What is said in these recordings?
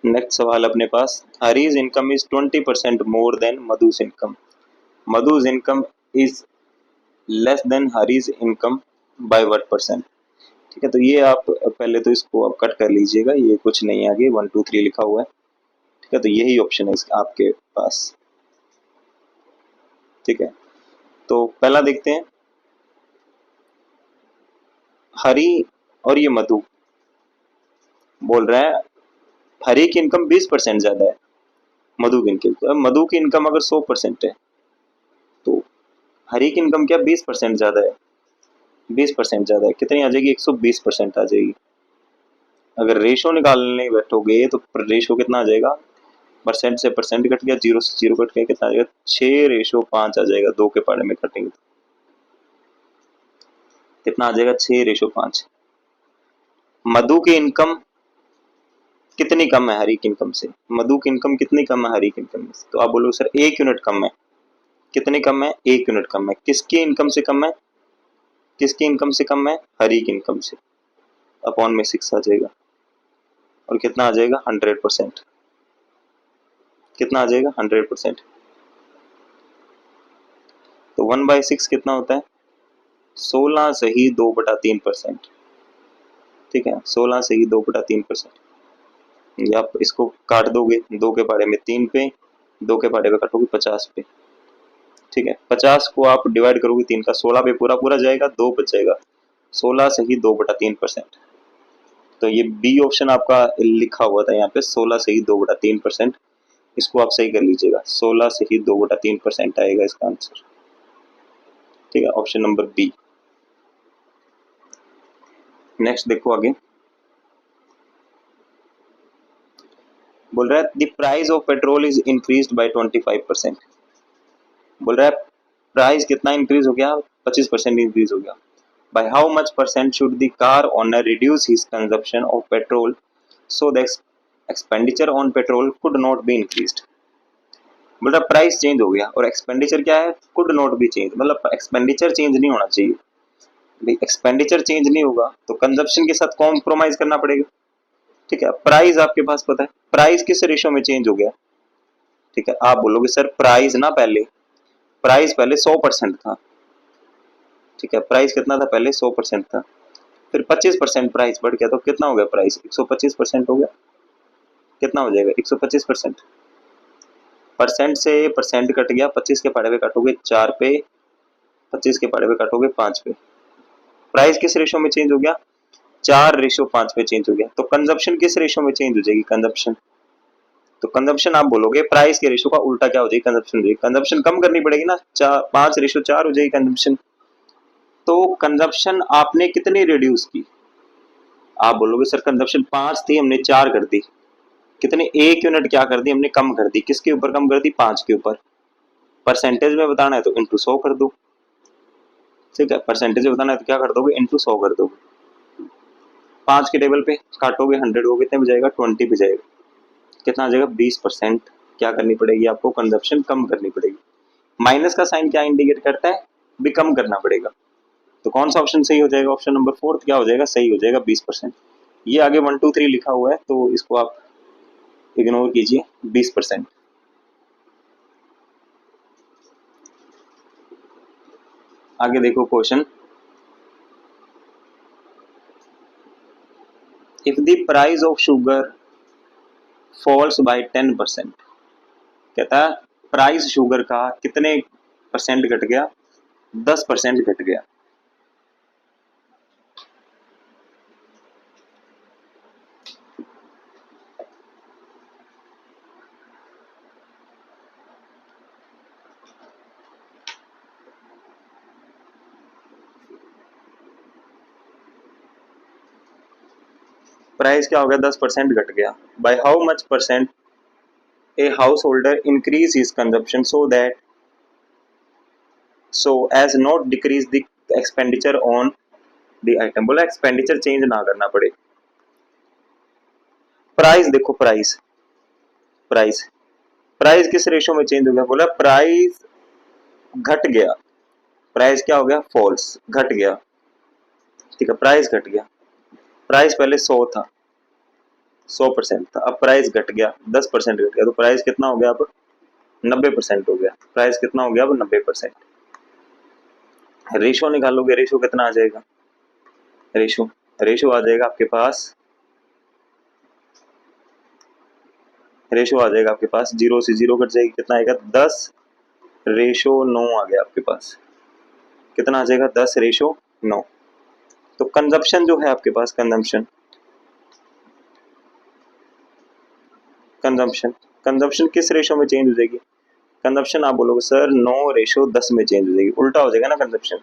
Next सवाल अपने पास, Hari's income is 20% more than मधु's इनकम, मधु's income is less than Hari's income by what percent. ठीक है, तो ये आप पहले तो इसको आप कट कर लीजिएगा, ये कुछ नहीं है, आगे 1 2 3 लिखा हुआ है। ठीक है, तो यही ऑप्शन है इसका आपके पास। ठीक है, तो पहला देखते हैं, हरी और ये मधु बोल रहे हैं हरी की इनकम 20% ज्यादा है मधु की इनकम। अब मधु की इनकम अगर 100% है तो हरी की इनकम क्या 20% ज्यादा है, 20% ज्यादा है, कितनी आ जाएगी 120% आ जाएगी। अगर रेशो निकालने बैठोगे तो रेशो कितना आ जाएगा, परसेंट से परसेंट कट गया, जीरो से जीरो कट गया, कितना आ जाएगा 6:5 आ जाएगा, दो के पारे में कटेंगे तो कितना आ जाएगा 6:5। मधु की इनकम कितनी कम है हरी की इनकम से, मधु की इनकम कितनी कम है हरी की इनकम से, तो आप बोलो सर 1 यूनिट कम है, कितनी कम है 1 यूनिट कम है, किसकी इनकम से कम है, किसकी इनकम से कम है हरी की इनकम से, अपॉन में 6 आ जाएगा और कितना आ जाएगा 100%, कितना आ जाएगा 100%। तो 1/6 कितना होता है 16 से ही 2/3%। ठीक है, 16 से ही 2/3%। आप इसको काट दोगे, दो के पारे में 3 पे, दो के पारे में काटोगे 50 पे। ठीक है, 50 को आप डिवाइड करोगे 3 का, 16 पे पूरा पूरा जाएगा, 2 बच जाएगा, 16 से ही 2/3%। तो ये बी ऑप्शन आपका लिखा हुआ था यहाँ पे 16 से ही 2/3%, इसको आप सही कर लीजिएगा, 16 से ही 2/3% आएगा इसका आंसर। ठीक है, ऑप्शन नंबर बी। नेक्स्ट देखो आगे, बोल रहा है the price of petrol is increased by 25%। बोल रहा है प्राइस कितना इंक्रीज हो गया, 25% इंक्रीज हो गया। By how much percent should the car owner reduce his consumption of petrol so the expenditure on petrol could not be increased. बोल रहा प्राइस चेंज हो गया और एक्सपेंडिचर क्या है, कुड नॉट बी चेंज, मतलब एक्सपेंडिचर चेंज नहीं होना चाहिए। भाई एक्सपेंडिचर चेंज नहीं होगा तो कंजप्शन के साथ कॉम्प्रोमाइज करना पड़ेगा। ठीक है, प्राइस आपके पास पता है, प्राइस किस रेशो में चेंज हो गया। ठीक है, आप बोलोगे सर प्राइस ना प्राइस पहले 100% था। ठीक है, प्राइस कितना था पहले 100% था, फिर 25% प्राइस बढ़ गया तो कितना हो गया प्राइस 125% हो गया, कितना हो जाएगा 125%। परसेंट से परसेंट कट गया, 25 के पढ़े हुए काटोगे 4 पे, 25 के पढ़े हुए काटोगे 5 पे, प्राइस किस रेशो में चेंज हो गया 4:5 पे चेंज हो गया। तो कंजप्शन किस रेशो में चेंज हो जाएगी, कंजप्शन, तो कंजप्शन आप बोलोगे प्राइस के रेशो का उल्टा क्या हो जाएगी, कंजप्शन हो जाएगी, कंजप्शन कम करनी पड़ेगी ना, 5:4 हो जाएगी कंजप्शन। तो कंजप्शन आपने कितनी रिड्यूस की, आप बोलोगे सर कंजप्शन 5 थी हमने 4 कर दी, कितने 1 यूनिट क्या कर दी हमने कम कर दी, किसके ऊपर कम कर दी 5 के ऊपर। परसेंटेज में बताना है तो इंटू 100 कर दो। ठीक है, परसेंटेज में बताना है तो क्या कर दोगे इंटू 100 कर दोगे, 5 के टेबल पे काटोगे 100 को कितने बजाएगा 20 बजाएगा, कितना आ जाएगा 20%। क्या करनी पड़ेगी आपको, कंजप्शन कम करनी पड़ेगी। माइनस का साइन क्या इंडिकेट करता है, भी कम करना पड़ेगा। तो कौन सा ऑप्शन सही हो जाएगा, ऑप्शन नंबर 4 क्या हो जाएगा, सही हो जाएगा 20%। ये आगे 1 2 3 लिखा हुआ है तो इसको आप इग्नोर कीजिए, 20%। आगे देखो question, if the price of sugar falls by 10%, कहता है प्राइस शुगर का कितने परसेंट घट गया, 10% घट गया। प्राइस क्या हो गया 10% घट गया। By how much percent a householder increase his consumption so as not decrease the expenditure on the item. बोला एक्सपेंडिचर चेंज ना करना पड़े। प्राइस देखो, प्राइस प्राइस प्राइस किस रेशो में चेंज हो गया, बोला प्राइस घट गया, प्राइस क्या हो गया फॉल्स, घट गया। ठीक है, प्राइस घट गया, प्राइस पहले 100 था, 100% था, अब प्राइस घट गया 10% घट गया, तो प्राइस कितना हो गया अब 90% हो गया। प्राइस कितना हो गया अब 90%। रेशो निकालोगे, रेशो कितना आ जाएगा, रेशो रेशो आ जाएगा आपके पास, रेशो आ जाएगा आपके पास, 0 से 0 कट जाएगी, कितना आएगा 10:9 आ गया आपके पास। कितना आ जाएगा 10:9। तो कंजप्शन जो है आपके पास, कंजम्पशन कंजम्पशन कंजम्पशन किस रेशो में चेंज हो जाएगी, कंजप्शन आप बोलोगे सर 9:10 में चेंज हो जाएगी, उल्टा हो जाएगा ना कंजप्शन।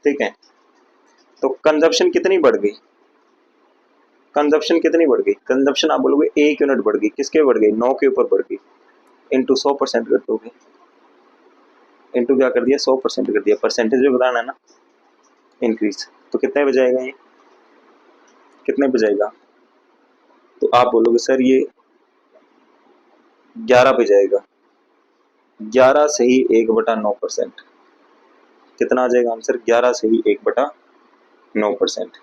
ठीक है, तो कंजप्शन कितनी बढ़ गई, कंजप्शन कितनी बढ़ गई, कंजप्शन आप बोलोगे 1 यूनिट बढ़ गई, किसके बढ़ गई 9 के ऊपर बढ़ गई, इंटू 100% कर दोगे, इंटू क्या कर दिया 100% कर दिया, परसेंटेज में बताना है ना इंक्रीज, तो कितने बजाएगा ये, कितने बजाएगा, तो आप बोलोगे सर ये 11 पे जाएगा, 11 से ही 1/9%, कितना आ जाएगा आंसर 11 से ही 1/9%।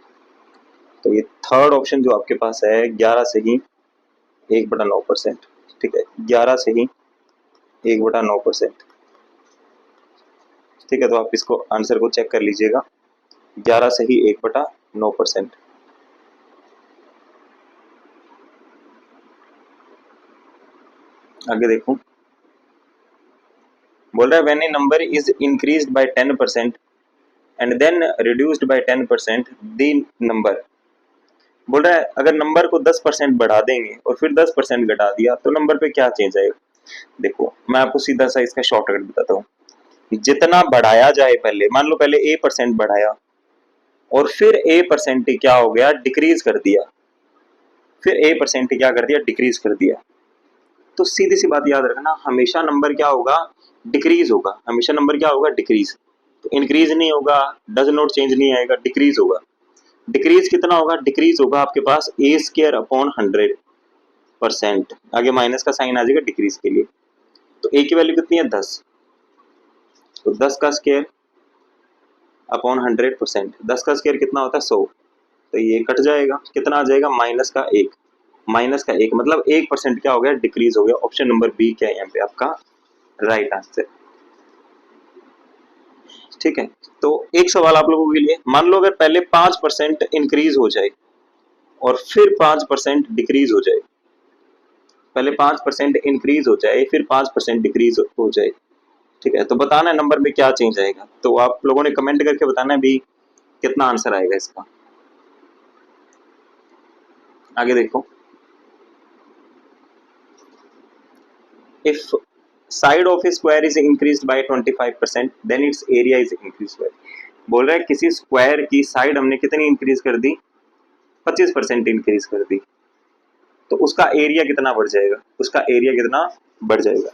तो ये थर्ड ऑप्शन जो आपके पास है 11 से ही 1/9%। ठीक है, 11 से ही 1/9%। ठीक है, तो आप इसको आंसर को चेक कर लीजिएगा, 11 से ही 1/9%। आगे देखो, बोल रहा है when a number is increased by 10% and then reduced by 10% the number, बोल रहा है अगर नंबर को 10% बढ़ा देंगे और फिर 10% घटा दिया तो नंबर पे क्या चेंज आएगा। देखो मैं आपको सीधा सा इसका शॉर्टकट बताता हूँ, जितना बढ़ाया जाए, पहले मान लो पहले A% बढ़ाया और फिर A% क्या हो गया डिक्रीज कर दिया, फिर A% क्या कर दिया डिक्रीज कर दिया, तो सीधी सी बात याद रखना, हमेशा नंबर क्या होगा डिक्रीज होगा, हमेशा नंबर क्या होगा डिक्रीज, तो इंक्रीज नहीं होगा, डज नॉट चेंज नहीं आएगा, डिक्रीज होगा। डिक्रीज कितना होगा, डिक्रीज होगा आपके पास A² / 100%, आगे माइनस का साइन आ जाएगा डिक्रीज के लिए, तो A की वैल्यू कितनी है 10, तो 10 का स्क्वायर अपॉन 100%, 10 का स्क्वायर कितना होता है 100, तो ये कट जाएगा, कितना आ जाएगा -1, -1 मतलब 1% क्या हो गया डिक्रीज हो गया। ऑप्शन नंबर बी क्या है यहाँ पे आपका राइट आंसर। ठीक है, तो एक सवाल आप लोगों के लिए, मान लो अगर पहले 5% इंक्रीज हो जाए और फिर 5% डिक्रीज हो जाए, पहले 5% इंक्रीज हो जाए फिर 5% डिक्रीज हो जाए, ठीक है, तो बताना है नंबर में क्या चेंज आएगा, तो आप लोगों ने कमेंट करके बताना है भी कितना आंसर आएगा इसका। आगे देखो, if side of a square is increased by 25% then its area is increased by, बोल रहा है किसी स्क्वायर की साइड हमने कितनी इंक्रीज कर दी 25% इंक्रीज कर दी, तो उसका एरिया कितना बढ़ जाएगा, उसका एरिया कितना बढ़ जाएगा।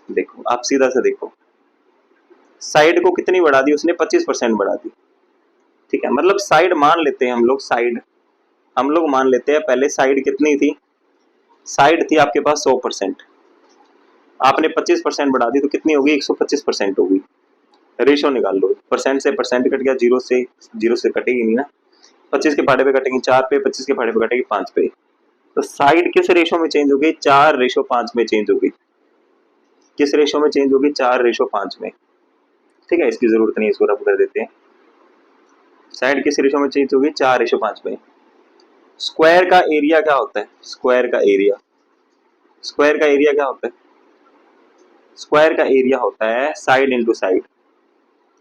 देखो आप सीधा सा देखो, साइड को कितनी बढ़ा दी उसने 25% बढ़ा दी, ठीक है, मतलब साइड मान लेते हैं हम लोग, साइड हम लोग मान लेते हैं, पहले साइड कितनी थी, साइड थी आपके पास 100%, आपने 25% बढ़ा दी तो कितनी होगी 125% होगी। रेशो निकाल लो, परसेंट से परसेंट कट गया, जीरो से कटेगी नहीं ना, 25 के पहाड़े पे कटेगी 4 पे, 25 के पहाड़े पे कटेगी 5 पे, तो साइड किस रेशो में चेंज होगी 4:5 में चेंज होगी, किस रेशो में चेंज होगी 4:5 में। ठीक है, इसकी जरूरत नहीं है, इसको रब कर देते हैं, साइड किस रेशो में चेंज होगी 4:5 में। स्क्वायर का एरिया क्या होता है, स्क्वायर का एरिया, स्क्वायर का एरिया क्या होता है, स्क्वायर का एरिया होता है साइड इंटू साइड,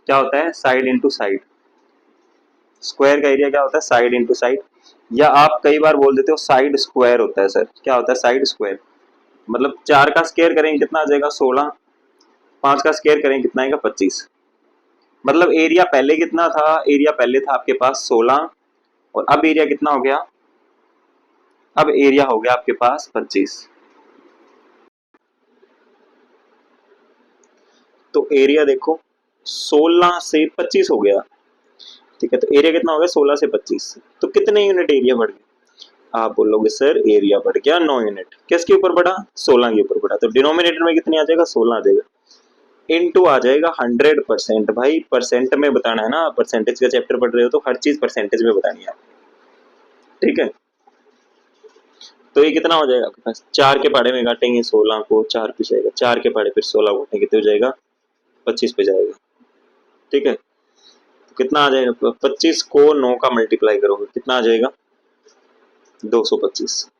क्या होता है साइड इंटू साइड, स्क्वायर का एरिया क्या होता है साइड इंटू साइड, या आप कई बार बोल देते हो साइड स्क्वायर होता है सर, क्या होता है साइड स्क्वायर, मतलब 4 का स्क्वायर करेंगे कितना आ जाएगा 16, 5 का स्क्वायर करेंगे कितना आएगा 25, मतलब एरिया पहले कितना था, एरिया पहले था आपके पास 16 और अब एरिया कितना हो गया, अब एरिया हो गया आपके पास 25, तो एरिया देखो 16 से 25 हो गया, ठीक है, तो एरिया कितना हो गया 16 से 25, तो कितने यूनिट एरिया बढ़ गए, आप बोलोगे सर एरिया बढ़ गया 9 यूनिट, किसके ऊपर बढ़ा 16 के ऊपर बढ़ा, तो डिनोमिनेटर में कितने आ जाएगा 16 आ जाएगा, इनटू आ जाएगा 100%, भाई परसेंट में बताना है ना, परसेंटेज का चैप्टर पढ़ रहे हो तो हर चीज परसेंटेज में बतानी है, ठीक है। तो ये कितना हो जाएगा आपके पास, 4 के पहाड़े में काटेंगे 16 को, 4 पे जाएगा, 4 के पहाड़े फिर 16 को कितने हो जाएगा, 25 पे जाएगा। ठीक है, तो कितना आ जाएगा, 25 को 9 का मल्टीप्लाई करोगे कितना आ जाएगा, 225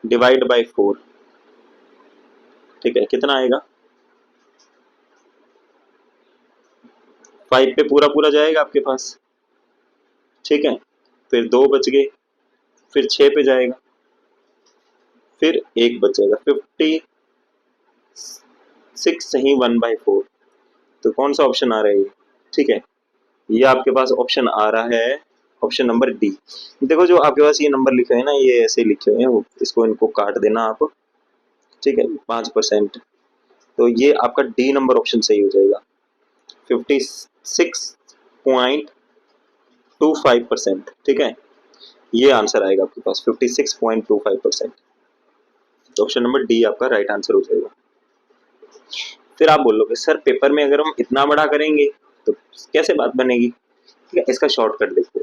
डिवाइड बाई 4। ठीक है, कितना आएगा, 5 पे पूरा पूरा जाएगा आपके पास। ठीक है, फिर 2 बच गए, फिर 6 पे जाएगा, फिर 1 बच जाएगा, 56 सही 1/4। तो कौन सा ऑप्शन आ रहा है ये, ठीक है, ये आपके पास ऑप्शन आ रहा है ऑप्शन नंबर डी। देखो जो आपके पास ये नंबर लिखे हैं ना, ये ऐसे लिखे हुए हैं, इसको इनको काट देना आप। ठीक है, 5%, तो ये आपका डी नंबर ऑप्शन सही हो जाएगा, 56.25%। ठीक है, ये आंसर आएगा आपके पास 56.25%। तो ऑप्शन नंबर डी आपका राइट आंसर हो जाएगा। फिर आप बोलोगे सर पेपर में अगर हम इतना बड़ा करेंगे तो कैसे बात बनेगी। ठीक है, इसका शॉर्टकट देखो,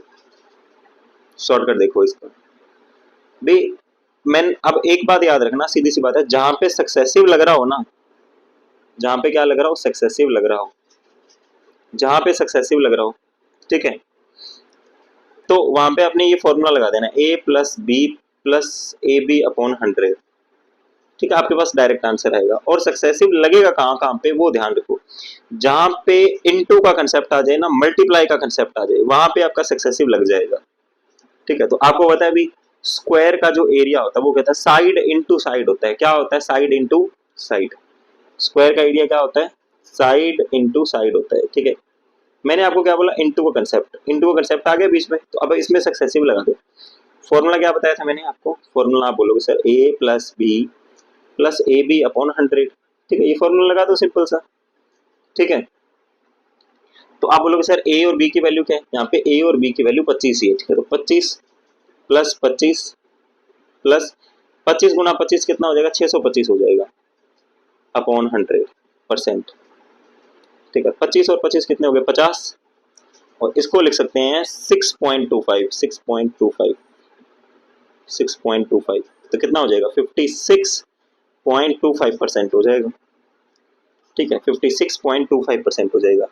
शॉर्टकट देखो इसका भी। मैं अब एक बात याद रखना, सीधी सी बात है, जहां पे सक्सेसिव लग रहा हो ना, जहां पे क्या लग रहा हो, सक्सेसिव लग रहा हो, जहां पे सक्सेसिव लग रहा हो, ठीक है, तो वहां पे आपने ये फॉर्मूला लगा देना, a plus B plus A B upon 100। ठीक है, आपके पास डायरेक्ट आंसर आएगा। और सक्सेसिव लगेगा कहाँ कहाँ पे, वो ध्यान रखो, जहां पे इनटू का कंसेप्ट आ जाए ना, मल्टीप्लाई का कंसेप्ट आ जाए, वहां पे आपका सक्सेसिव लग जाएगा। ठीक है, तो आपको पता है अभी स्क्वायर का जो एरिया होता है वो कहता है साइड इनटू साइड होता है। क्या होता है, साइड इनटू साइड। स्क्वायर का एरिया क्या होता है, साइड इनटू साइड होता है। ठीक है, मैंने आपको क्या बोला, इनटू का कंसेप्ट, इनटू का कंसेप्ट आ गया बीच में, तो अब इसमें सक्सेसिव लगा दो। फॉर्मूला क्या बताया था मैंने आपको, फॉर्मूला आप बोलोगे sir a plus B plus A B upon 100। ठीक है, ये फॉर्मूला लगा दो सिंपल सा। ठीक है, तो आप बोलोगे सर ए और बी की वैल्यू क्या है, यहाँ पे ए और बी की वैल्यू 25 ही है। ठीक है, तो 25 प्लस 25 प्लस 25 गुना 25 कितना हो जाएगा, 625 हो जाएगा अपॉन 100%। ठीक है, 25 और 25 कितने हो गए, 50, और इसको लिख सकते हैं 6.25, 6.25, 6.25, तो कितना हो जाएगा, 56.25% हो जाएगा। ठीक है, 56.25% हो जाएगा।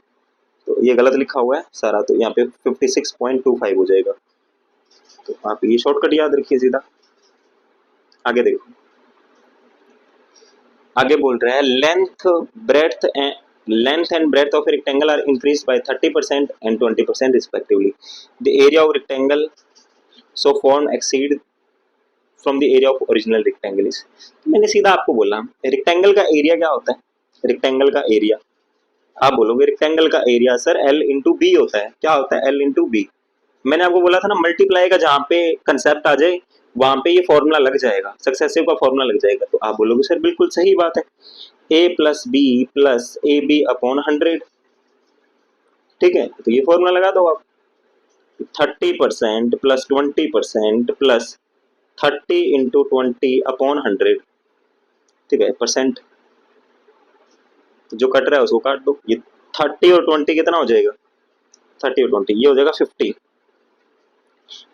तो ये गलत लिखा हुआ है सारा, तो यहाँ पे 56.25 हो जाएगा। तो आप ये शॉर्टकट याद रखिए सीधा। आगे देखो, आगे बोल रहे हैं length and breadth of rectangle are increase by 30% and 20% respectively. The area of rectangle so form exceed from the area of original rectangle is. मैंने सीधा आपको बोला रेक्टेंगल का एरिया क्या होता है, रेक्टेंगल का एरिया, आप बोलोगे रेक्टेंगल का area sir L into B होता है। क्या होता है, L इंटू बी। मैंने आपको बोला था ना, मल्टीप्लाई का जहां पे कंसेप्ट आ जाए वहां पे ये फॉर्मूला लग जाएगा, सक्सेसिव का फॉर्मूला लग जाएगा। तो आप बोलोगे सर बिल्कुल सही बात है, a plus B plus A B upon 100। ठीक है, तो ये फॉर्मूला लगा दो आप, 30% प्लस 20% प्लस 30 इंटू 20 अपॉन 100। ठीक है, परसेंट जो कट रहा है उसको काट दो, ये 30 और 20 कितना हो जाएगा, 30 और 20 ये हो जाएगा 50।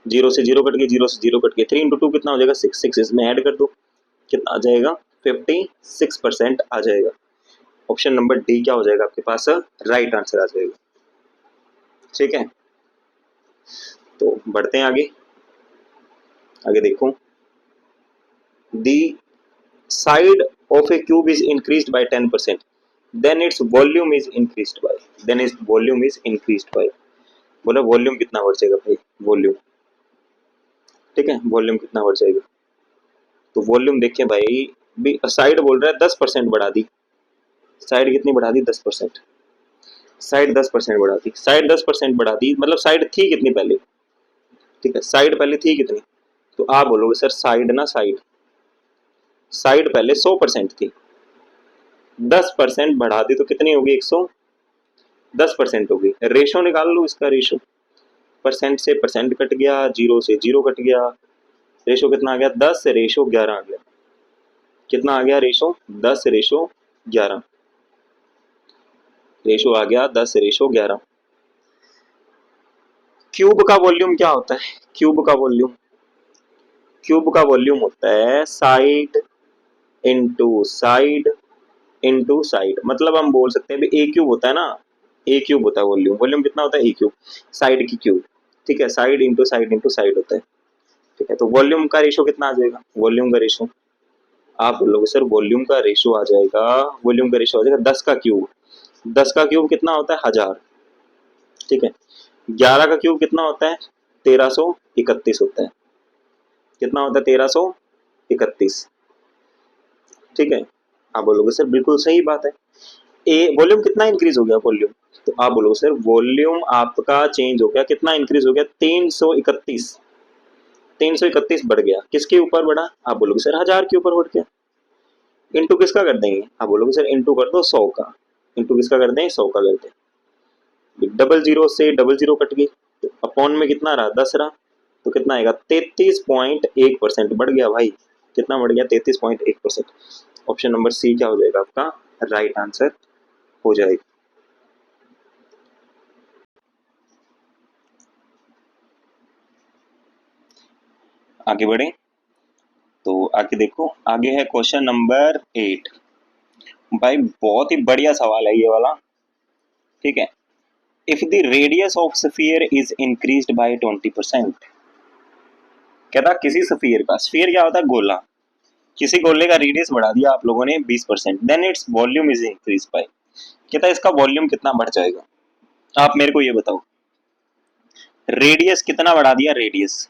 जीरो से जीरो कट गए, जीरो से जीरो कट गए, 3 इंटू 2 कितना हो जाएगा, 6, 6 इसमें ऐड कर दो, कितना आ जाएगा, 56% आ जाएगा। ऑप्शन नंबर डी क्या हो जाएगा आपके पास, राइट आंसर आ जाएगा। ठीक है, तो बढ़ते हैं आगे। आगे देखो, the side of a cube is increased by 10%, then its volume is increased by, then its volume is increased by. बोला वॉल्यूम कितना बढ़ जाएगा भाई, वॉल्यूम। ठीक है, वॉल्यूम कितना बढ़ जाएगा, तो वॉल्यूम देखिए भाई, भी साइड बोल रहा है 10% बढ़ा दी, साइड कितनी बढ़ा दी, 10%। साइड 10% बढ़ा दी, साइड 10% बढ़ा दी, मतलब साइड थी कितनी पहले। ठीक है, साइड पहले थी कितनी, तो आप बोलोगे सर साइड ना, साइड साइड पहले 100% थी, 10% बढ़ा दी तो कितनी होगी, 110% होगी। रेशो निकाल लो इसका, रेशो परसेंट से परसेंट कट गया, जीरो से जीरो कट गया, रेशो कितना आ गया, 10:11 आ गया। कितना आ गया रेशो, 10:11, रेशो आ गया 10:11। क्यूब का वॉल्यूम क्या होता है, क्यूब का वॉल्यूम, क्यूब का वॉल्यूम होता है side into side into side, मतलब हम बोल सकते हैं भी ए क्यूब होता है ना, ए क्यूब होता है वॉल्यूम, वॉल्यूम कितना होता है ए क्यूब, साइड की क्यूब, ठीक है, साइड इंटू साइड होता है, ठीक है। तो वॉल्यूम का रेशो कितना आ जाएगा, वॉल्यूम का रेशो आप बोलोगे सर वॉल्यूम का रेशो आ जाएगा, वॉल्यूम का रेशो आ जाएगा 10 का क्यूब, 10 का क्यूब कितना होता है 1000, ठीक है। 11 का क्यूब कितना होता है 1331 होता है, कितना होता है 1331, ठीक है। आप बोलोगे सर बिल्कुल सही बात है, ए वॉल्यूम कितना इंक्रीज हो गया वॉल्यूम, तो आप बोलोगे सर वॉल्यूम आपका चेंज हो गया, कितना इंक्रीज हो गया 331, 331 बढ़ गया, किसके ऊपर बढ़ा, आप बोलोगे सर 1000 के ऊपर बढ़ गया, इंटू किसका कर देंगे, आप बोलोगे सर इंटू कर दो 100 का, इंटू किसका कर दें 100 का कर दें, डबल जीरो से डबल जीरो कट गई, तो अपॉन में कितना रहा 10 रहा, तो कितना आएगा 33.1% बढ़ गया भाई, कितना बढ़ गया 33.1%। ऑप्शन नंबर सी क्या हो जाएगा आपका राइट आंसर हो जाएगा। आगे बढ़े, तो आगे देखो, आगे है क्वेश्चन नंबर 8, भाई बहुत ही बढ़िया सवाल है ये वाला, ठीक है। If the radius of sphere is increased bye 20%, कहता किसी स्फीयर का, स्फीयर क्या होता है गोला, किसी गोले का रेडियस बढ़ा दिया आप लोगों ने 20%, then its volume is increase by, कहता इसका वॉल्यूम कितना बढ़ जाएगा, आप मेरे को ये बताओ, रेडियस कितना बढ़ा दिया, रेडियस,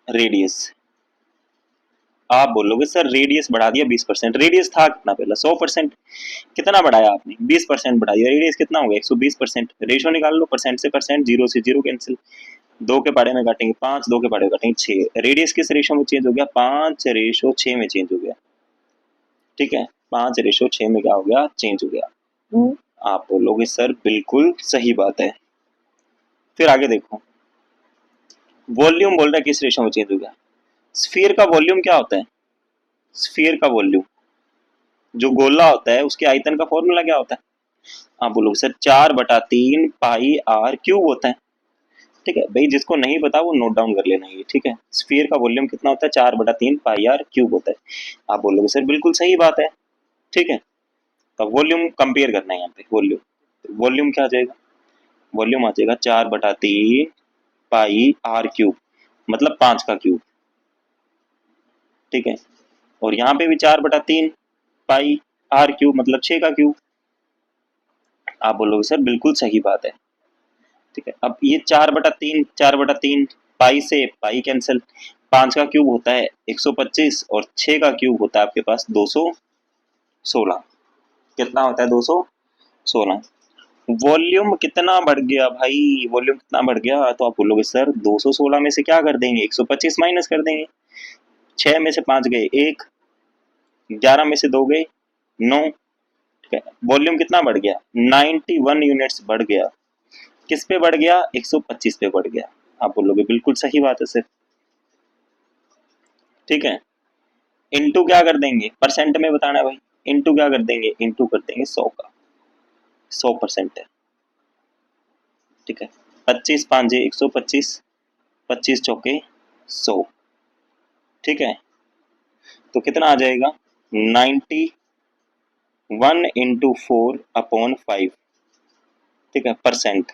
रेडियस आप बोलोगे सर रेडियस बढ़ा दिया 20%, रेडियस था कितना पहले 100%, कितना बढ़ाया आपने 20% बढ़ा दिया, रेडियस कितना हो गया 120%, रेशो निकाल लो, परसेंट से परसेंट, जीरो से जीरो कैंसिल, दो के पाड़े में काटेंगे 5, दो के पाड़े में काटेंगे 6, रेडियस किस रेशो में चेंज हो गया 5:6 में चेंज हो गया, ठीक है, 5:6 में क्या हो गया चेंज हो गया, आप बोलोगे सर बिल्कुल सही बात है। फिर आगे देखो, वॉल्यूम बोल रहा है किस रेशो में चेंज हो गया, स्फीयर का वॉल्यूम क्या होता है, स्फीयर का वॉल्यूम जो गोला होता है उसके आयतन का फॉर्मूला क्या होता है, आप बोलोगे सर 4/3 पाई आर क्यूब होता है, ठीक है भाई, जिसको नहीं पता वो नोट डाउन कर लेना ये, ठीक है। स्फीयर का वॉल्यूम कितना होता है 4/3 पाई आर क्यूब होता है, आप बोलोगे सर बिल्कुल सही बात है, ठीक है। तो वॉल्यूम कंपेयर करना है यहाँ पे, वॉल्यूम, वॉल्यूम क्या आ जाएगा, वॉल्यूम आ जाएगा 4/3 पाई आर क्यूब, मतलब 5 का क्यूब, ठीक है, और यहाँ पे भी 4/3 पाई आर क्यूब मतलब 6 का क्यूब, आप बोलोगे सर बिल्कुल सही बात है, ठीक है। अब ये 4/3 पाई से पाई कैंसिल, 5 का क्यूब होता है 125 और 6 का क्यूब होता है आपके पास 216, कितना होता है 216, वॉल्यूम कितना बढ़ गया भाई, वॉल्यूम कितना बढ़ गया, तो आप बोलोगे सर 216 में से क्या कर देंगे 125 माइनस कर देंगे, 6 में से 5 गए 1, 11 में से 2 गए 9, ठीक है, वॉल्यूम कितना बढ़ गया 91 यूनिट्स बढ़ गया, किस पे बढ़ गया 125 पे बढ़ गया, आप बोलोगे बिल्कुल सही बात है सर, ठीक है। इनटू क्या कर देंगे, परसेंट में बताना है भाई, इनटू क्या कर देंगे, इनटू कर देंगे 100 का, 100% है, ठीक है, 25 5 125, 25 चौके 100, ठीक है, तो कितना आ जाएगा 91 इंटू 4/5, ठीक है, परसेंट।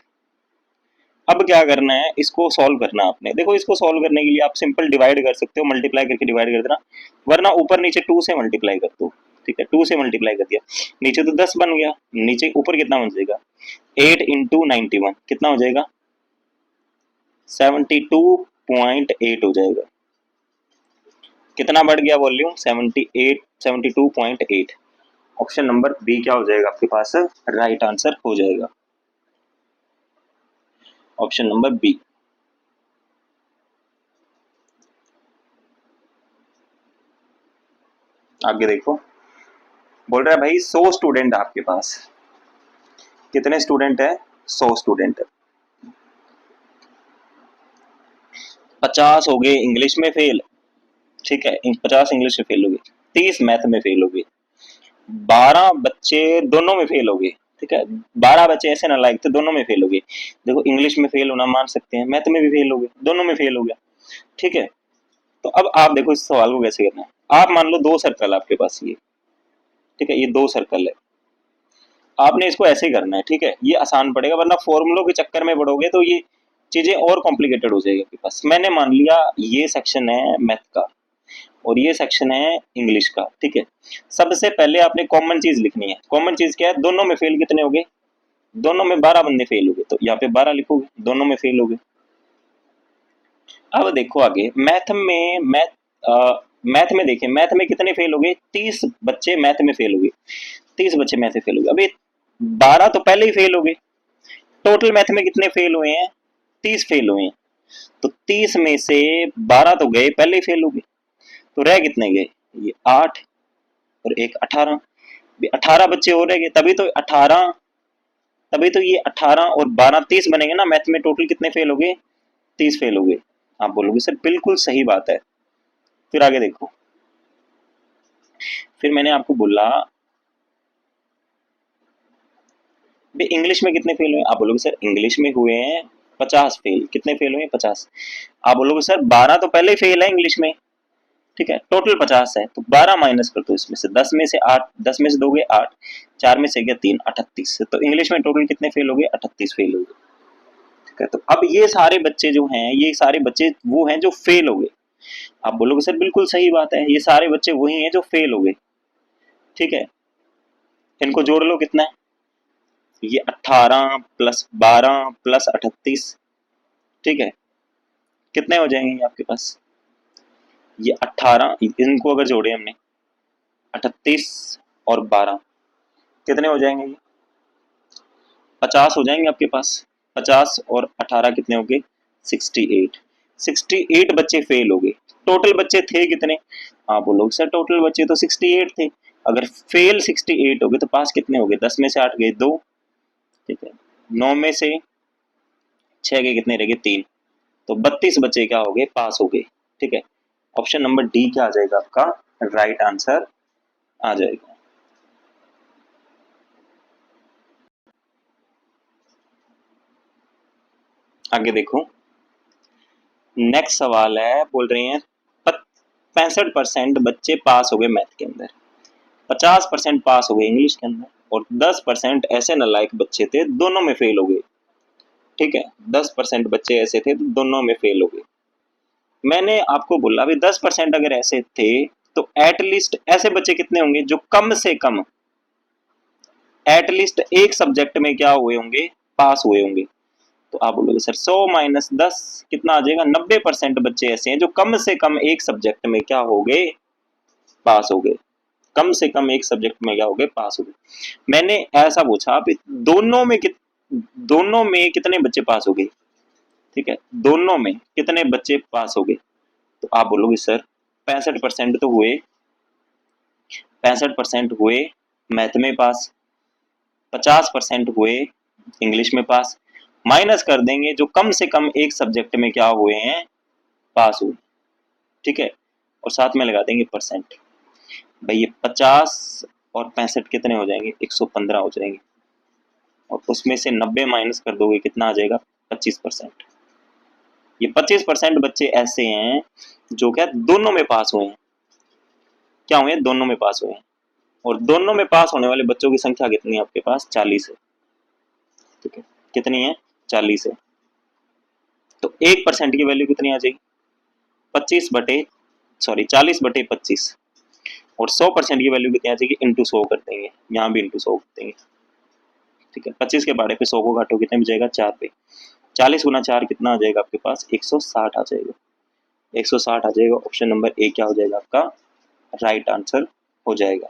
अब क्या करना है, इसको सॉल्व करना है आपने, देखो इसको सॉल्व करने के लिए आप सिंपल डिवाइड कर सकते हो, मल्टीप्लाई करके डिवाइड कर देना, वरना ऊपर नीचे 2 से मल्टीप्लाई कर दो, ठीक है, 2 से मल्टीप्लाई कर दिया, नीचे तो 10 बन गया, नीचे ऊपर कितना बन जाएगा 8 इंटू 91 कितना हो जाएगा 72.8 हो जाएगा, कितना बढ़ गया वॉल्यूम 78 72.8, ऑप्शन नंबर बी क्या हो जाएगा आपके पास राइट आंसर हो जाएगा, ऑप्शन नंबर बी। आगे देखो, बोल रहा है भाई 100 स्टूडेंट आपके पास, कितने स्टूडेंट है 100 स्टूडेंट है, 50 हो गए इंग्लिश में फेल, ठीक है 50 इंग्लिश में फेल हो गए, 30 मैथ में फेल हो गए, 12 बच्चे दोनों में फेल हो गए, ठीक है, 12 बच्चे ऐसे ना लायक थे दोनों में फेल हो गए, देखो इंग्लिश में फेल होना मान सकते हैं, मैथ में भी फेल हो गए, दोनों में फेल हो गया, ठीक है। तो अब आप देखो इस सवाल को कैसे करना है। आप मान लो दो सर्कल आपके पास ये, ठीक है, ये दो सर्कल है, आपने इसको ऐसे ही करना है, ठीक है, ये आसान पड़ेगा, वरना फॉर्मूलों के चक्कर में पड़ोगे तो ये चीजें और कॉम्प्लिकेटेड हो जाएगी आपके पास। मैंने मान लिया ये सेक्शन है मैथ का और ये सेक्शन है इंग्लिश का, ठीक है। सबसे पहले आपने कॉमन चीज लिखनी है। कॉमन चीज क्या है? दोनों में फेल कितने हो गए? दोनों में 12 बंदे फेल हो गए, तो यहाँ पे 12 लिखोगे, दोनों में फेल हो गए। अब देखो आगे मैथ में देखें, मैथ में कितने फेल हो गए? 30 बच्चे मैथ में फेल हो गए, 30 बच्चे मैथ में फेल हो गए। अभी 12 तो पहले ही फेल हो गए। टोटल मैथ में कितने फेल हुए हैं? 30 फेल हुए हैं। तो 30 में से 12 तो गए, पहले ही फेल हो गए, तो रह कितने गए? ये 8 और एक 18, 18 बच्चे और रह गए। तभी तो ये 18 और 12 30 बनेंगे ना। मैथ में टोटल कितने फेल हो गए? 30 फेल हो गए। आप बोलोगे सर बिल्कुल सही बात है। फिर आगे देखो, फिर मैंने आपको बोला भाई इंग्लिश में कितने फेल हुए? आप बोलोगे सर इंग्लिश में हुए हैं 50 फेल। कितने फेल हुए? 50। आप बोलोगे सर 12 तो पहले ही फेल है इंग्लिश में, ठीक है, टोटल 50 है, तो 12 माइनस कर दो इसमें से, 10 में से 8, 10 में से 2 गए 8, 4 में से गया 3, 38। तो इंग्लिश में टोटल कितने फेल हो गए? 38 फेल हो गए, ठीक है। तो अब ये सारे बच्चे जो हैं, ये सारे बच्चे वो हैं जो फेल हो गए। आप बोलोगे सर बिल्कुल सही बात है, ये सारे बच्चे वही हैं जो फेल हो गए, ठीक है। इनको जोड़ लो, कितना है? ये 18 प्लस 12 प्लस 38, ठीक है, कितने हो जाएंगे ये आपके पास? ये 18, इनको अगर जोड़े हमने 38 और 12 कितने हो जाएंगे? ये 50 हो जाएंगे आपके पास। 50 और 18 कितने हो गए? 68। 68 बच्चे फेल हो गए। टोटल बच्चे थे कितने? आप बोलोगे सर टोटल बच्चे तो 68 थे। अगर फेल 68 हो गए तो पास कितने हो गए? 10 में से 8 गए 2, ठीक है, 9 में से 6 गए, कितने रह गए? 3। तो 32 बच्चे क्या हो गए? पास हो गए, ठीक है। ऑप्शन नंबर डी क्या आ जाएगा आपका? राइट आंसर आ जाएगा। आगे देखो, नेक्स्ट सवाल है, बोल रहे हैं 65% बच्चे पास हो गए मैथ के अंदर, 50% पास हो गए इंग्लिश के अंदर, और 10% ऐसे नालायक बच्चे थे दोनों में फेल हो गए, ठीक है। 10% बच्चे ऐसे थे तो दोनों में फेल हो गए। मैंने आपको बोला भी 10% अगर ऐसे थे तो एटलीस्ट ऐसे बच्चे कितने होंगे जो कम से कम एटलीस्ट एक सब्जेक्ट में क्या हुए होंगे? पास हुए होंगे। तो आप बोलोगे सर 100 माइनस 10 कितना आ जाएगा? 90% बच्चे ऐसे हैं जो कम से कम एक सब्जेक्ट में क्या हो गए? पास हो गए। कम से कम एक सब्जेक्ट में क्या हो गए? पास हो गए। मैंने ऐसा पूछा आप दोनों में कितने बच्चे पास हो गए, ठीक है, दोनों में कितने बच्चे पास हो गए? तो आप बोलोगे सर 65% तो हुए, 65% हुए मैथ में पास, 50% हुए इंग्लिश में पास, माइनस कर देंगे जो कम से कम एक सब्जेक्ट में क्या हुए हैं? पास हुए, ठीक है, और साथ में लगा देंगे परसेंट। भाई ये 50 और 65 कितने हो जाएंगे? 115 हो जाएंगे, और उसमें से 90 माइनस कर दोगे, कितना आ जाएगा? 25%। ये 25% बच्चे ऐसे हैं जो क्या दोनों में पास हुए हैं। क्या हुए? दोनों में पास हुए हैं। और दोनों में पास होने वाले बच्चों की संख्या कितनी है आपके पास? 40 है, ठीक है, कितनी है? 40 है। तो 1% की वैल्यू कितनी आ जाएगी? 40/25, और 100% की वैल्यू कितनी आ जाएगी? इंटू 100 कर देंगे, यहाँ भी इंटू 100 कर देंगे, ठीक है। 25 के बारे पे 100 को घाटो, कितने में जाएगा? 4 पे। 40 गुना 4 कितना आ जाएगा आपके पास? 160 आ जाएगा, 160 आ जाएगा। ऑप्शन नंबर ए क्या हो जाएगा आपका? राइट आंसर हो जाएगा।